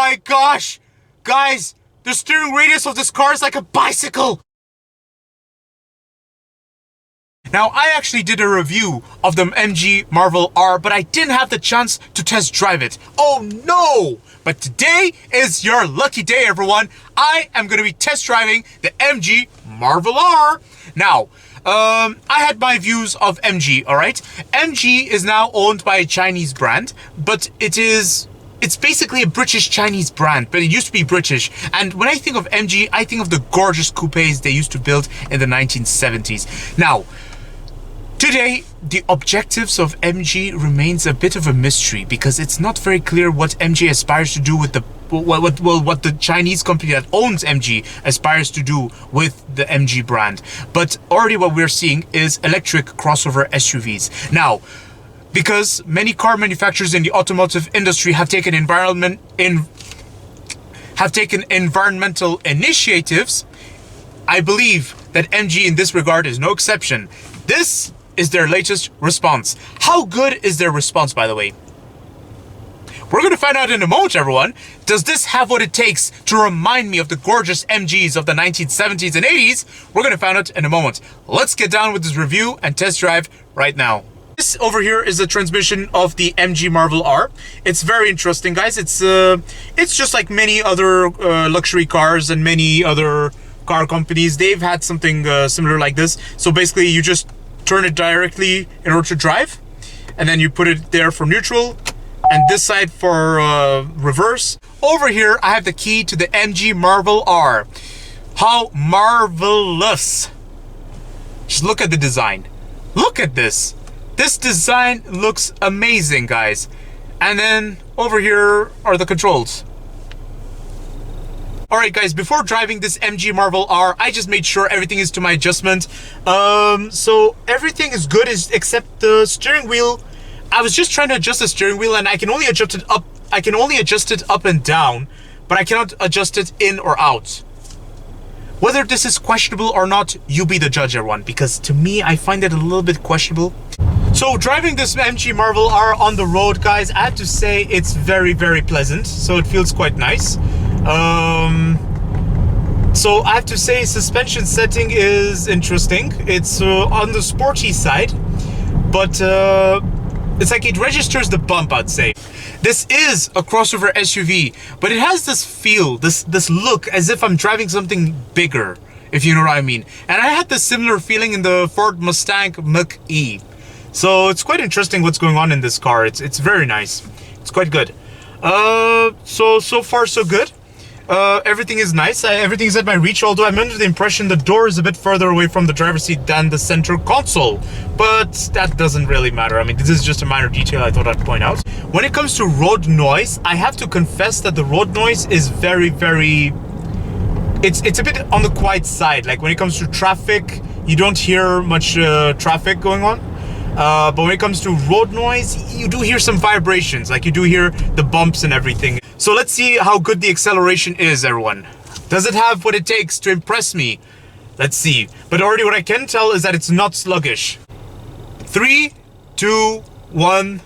my gosh! Guys, the steering radius of this car is like a bicycle! Now, I actually did a review of the MG Marvel R, but I didn't have the chance to test drive it. Oh no! But today is your lucky day, everyone. I am going to be test driving the MG Marvel R. Now, I had my views of MG, alright? MG is now owned by a Chinese brand, but it's basically a British-Chinese brand, but it used to be British. And when I think of MG, I think of the gorgeous coupes they used to build in the 1970s. Now, today, the objectives of MG remains a bit of a mystery because it's not very clear what MG aspires to do with what the Chinese company that owns MG aspires to do with the MG brand. But already what we're seeing is electric crossover SUVs. Now, because many car manufacturers in the automotive industry have taken environmental initiatives, I believe that MG in this regard is no exception. This is their latest response. How good is their response, by the way? We're going to find out in a moment, everyone. Does this have what it takes to remind me of the gorgeous MGs of the 1970s and 80s? We're going to find out in a moment. Let's get down with this review and test drive right now. This over here is the transmission of the MG Marvel R. It's very interesting, guys. It's just like many other luxury cars and many other car companies. They've had something similar like this. So basically, you just turn it directly in order to drive, and then you put it there for neutral, and this side for reverse. Over here, I have the key to the MG Marvel R. How marvelous! Just look at the design. Look at this. This design looks amazing, guys. And then over here are the controls. Alright guys, before driving this MG Marvel R, I just made sure everything is to my adjustment. So everything is good except the steering wheel. I was just trying to adjust the steering wheel and I can only adjust it up. I can only adjust it up and down, but I cannot adjust it in or out. Whether this is questionable or not, you be the judge, everyone, because to me, I find it a little bit questionable. So driving this MG Marvel R on the road, guys, I have to say it's very, very pleasant. So it feels quite nice. So I have to say suspension setting is interesting. It's on the sporty side, but it's like it registers the bump, I'd say. This is a crossover SUV, but it has this feel, this look as if I'm driving something bigger, if you know what I mean. And I had this similar feeling in the Ford Mustang Mach-E. So it's quite interesting what's going on in this car. It's very nice. It's quite good. So far so good. Everything is nice. Everything is at my reach, although I'm under the impression the door is a bit further away from the driver's seat than the center console. But that doesn't really matter. I mean, this is just a minor detail I thought I'd point out. When it comes to road noise, I have to confess that the road noise is very, very... It's a bit on the quiet side. Like when it comes to traffic, you don't hear much traffic going on. But when it comes to road noise, you do hear some vibrations. Like you do hear the bumps and everything. So let's see how good the acceleration is, everyone. Does it have what it takes to impress me? Let's see. But already what I can tell is that it's not sluggish. 3, 2, 1.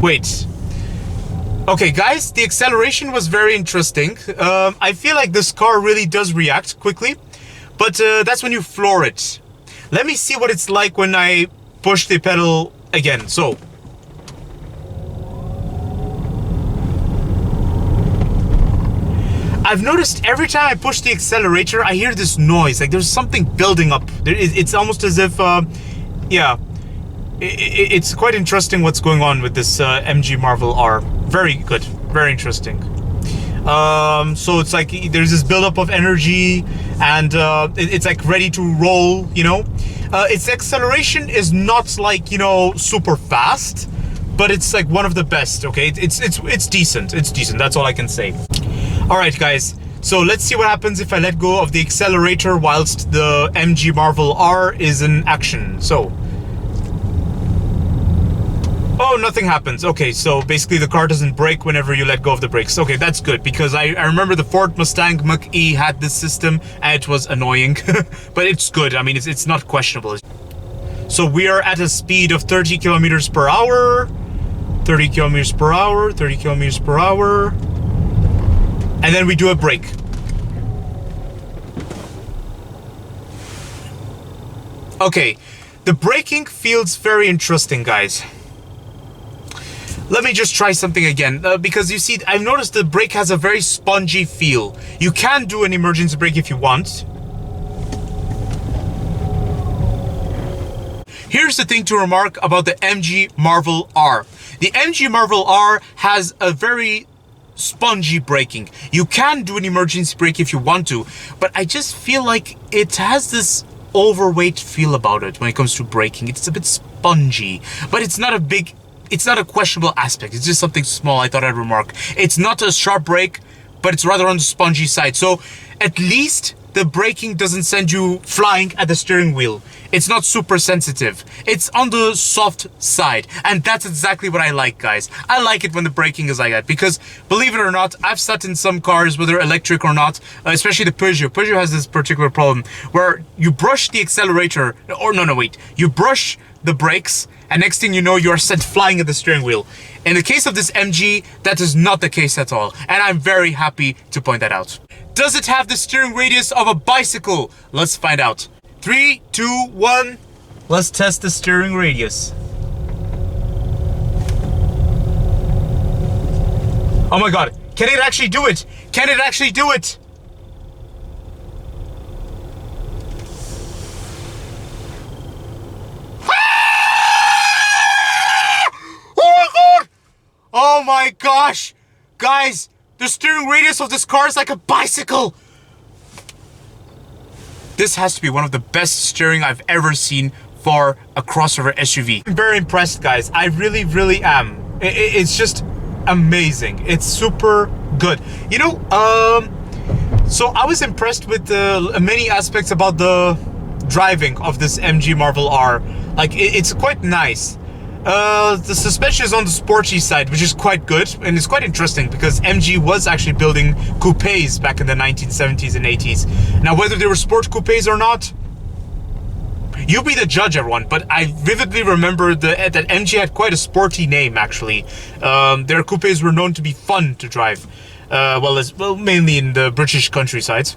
Wait. Okay, guys, the acceleration was very interesting. I feel like this car really does react quickly, but that's when you floor it. Let me see what it's like when I push the pedal again. So, I've noticed every time I push the accelerator, I hear this noise. Like there's something building up. It's almost as if, yeah, it's quite interesting what's going on with this MG Marvel R. Very good, very interesting. So it's like there's this buildup of energy, and it's like ready to roll, you know. Its acceleration is not like, you know, super fast, but it's like one of the best. Okay, it's decent. It's decent. That's all I can say. All right, guys. So let's see what happens if I let go of the accelerator whilst the MG Marvel R is in action. So. Oh, nothing happens. Okay, so basically the car doesn't brake whenever you let go of the brakes. Okay, that's good, because I remember the Ford Mustang Mach-E had this system and it was annoying. But it's good. I mean, it's not questionable. So we are at a speed of 30 kilometers per hour, 30 kilometers per hour, 30 kilometers per hour. And then we do a brake. Okay, the braking feels very interesting, guys. Let me just try something again, because you see, I've noticed the brake has a very spongy feel. You can do an emergency brake if you want. Here's the thing to remark about the MG Marvel R. The MG Marvel R has a very spongy braking. You can do an emergency brake if you want to, but I just feel like it has this overweight feel about it when it comes to braking. It's a bit spongy, but it's not a questionable aspect. It's just something small I thought I'd remark. It's not a sharp brake, but it's rather on the spongy side. So at least the braking doesn't send you flying at the steering wheel. It's not super sensitive. It's on the soft side. And that's exactly what I like, guys. I like it when the braking is like that, because believe it or not, I've sat in some cars, whether electric or not, especially the Peugeot. Peugeot has this particular problem where you brush the accelerator, or no, wait. You brush the brakes, and next thing you know, you're sent flying at the steering wheel. In the case of this MG, that is not the case at all. And I'm very happy to point that out. Does it have the steering radius of a bicycle? Let's find out. 3, 2, 1. Let's test the steering radius. Oh my god. Can it actually do it? Can it actually do it? Oh my gosh! Guys, the steering radius of this car is like a bicycle! This has to be one of the best steering I've ever seen for a crossover SUV. I'm very impressed, guys. I really, really am. It's just amazing. It's super good. You know, so I was impressed with many aspects about the driving of this MG Marvel R. Like, it's quite nice. The suspension is on the sporty side, which is quite good, and it's quite interesting because MG was actually building coupes back in the 1970s and 80s. Now, whether they were sport coupes or not, you be the judge, everyone. But I vividly remember that MG had quite a sporty name, actually. Their coupes were known to be fun to drive, well, mainly in the British countryside.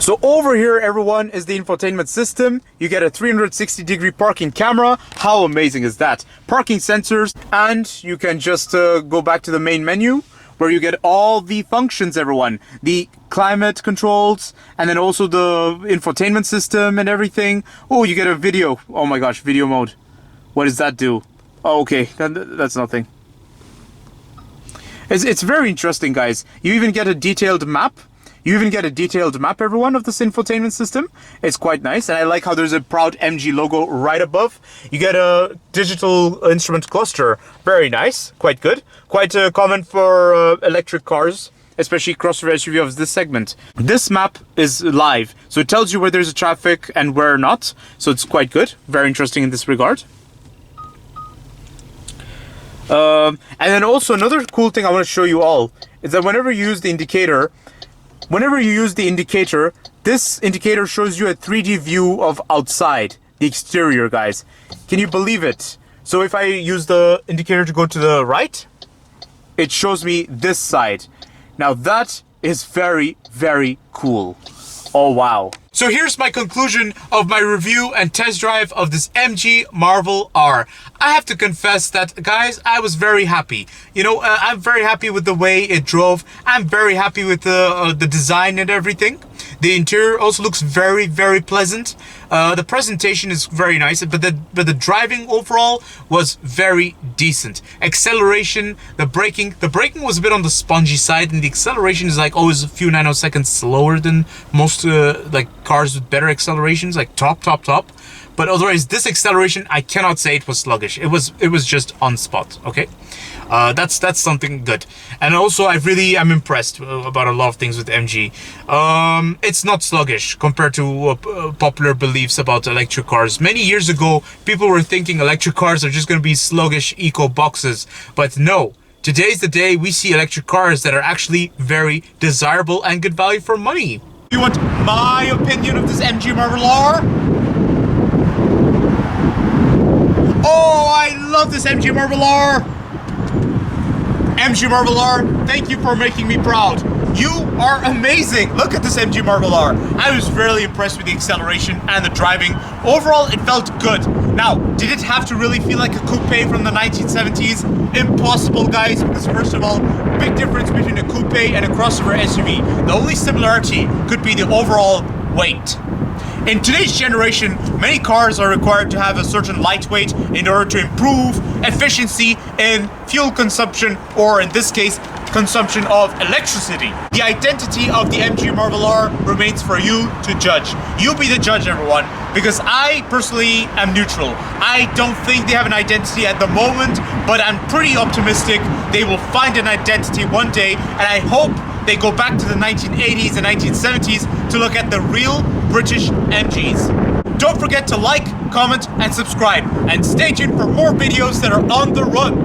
So over here, everyone, is the infotainment system. You get a 360-degree parking camera. How amazing is that? Parking sensors, and you can just go back to the main menu where you get all the functions, everyone. The climate controls, and then also the infotainment system and everything. Oh, you get a video. Oh my gosh, video mode. What does that do? Oh, okay, that's nothing. It's very interesting, guys. You even get a detailed map. Everyone, of this infotainment system. It's quite nice, and I like how there's a proud MG logo right above. You get a digital instrument cluster. Very nice, quite good. Quite common for electric cars, especially crossover SUV of this segment. This map is live, so it tells you where there's a traffic and where not. So it's quite good, very interesting in this regard. And then also another cool thing I want to show you all is that whenever you use the indicator, this indicator shows you a 3D view of outside, the exterior, guys. Can you believe it? So if I use the indicator to go to the right, it shows me this side. Now that is very, very cool. Oh, wow. So here's my conclusion of my review and test drive of this MG Marvel R. I have to confess that, guys, I was very happy. You know, I'm very happy with the way it drove. I'm very happy with the design and everything. The interior also looks very, very pleasant. The presentation is very nice, but the driving overall was very decent. Acceleration, the braking was a bit on the spongy side, and the acceleration is like always a few nanoseconds slower than most like cars with better accelerations, like top. But otherwise, this acceleration, I cannot say it was sluggish. It was just on spot. Okay, that's something good. And also, I really am impressed about a lot of things with MG. It's not sluggish compared to popular beliefs about electric cars. Many years ago, people were thinking electric cars are just going to be sluggish eco boxes, but no. Today's the day we see electric cars that are actually very desirable and good value for money. You want my opinion of this MG Marvel R? I love this MG Marvel R. MG Marvel R, thank you for making me proud. You are amazing. Look at this MG Marvel R. I was really impressed with the acceleration and the driving. Overall, it felt good. Now, did it have to really feel like a coupe from the 1970s? Impossible, guys, because first of all, big difference between a coupe and a crossover SUV. The only similarity could be the overall weight. In today's generation, many cars are required to have a certain lightweight in order to improve efficiency in fuel consumption, or in this case, consumption of electricity. The identity of the MG Marvel R remains for you to judge. You be the judge, everyone, because I personally am neutral. I don't think they have an identity at the moment, but I'm pretty optimistic they will find an identity one day, and I hope they go back to the 1980s and 1970s to look at the real British MGs. Don't forget to like, comment, and subscribe, and stay tuned for more videos that are on the run.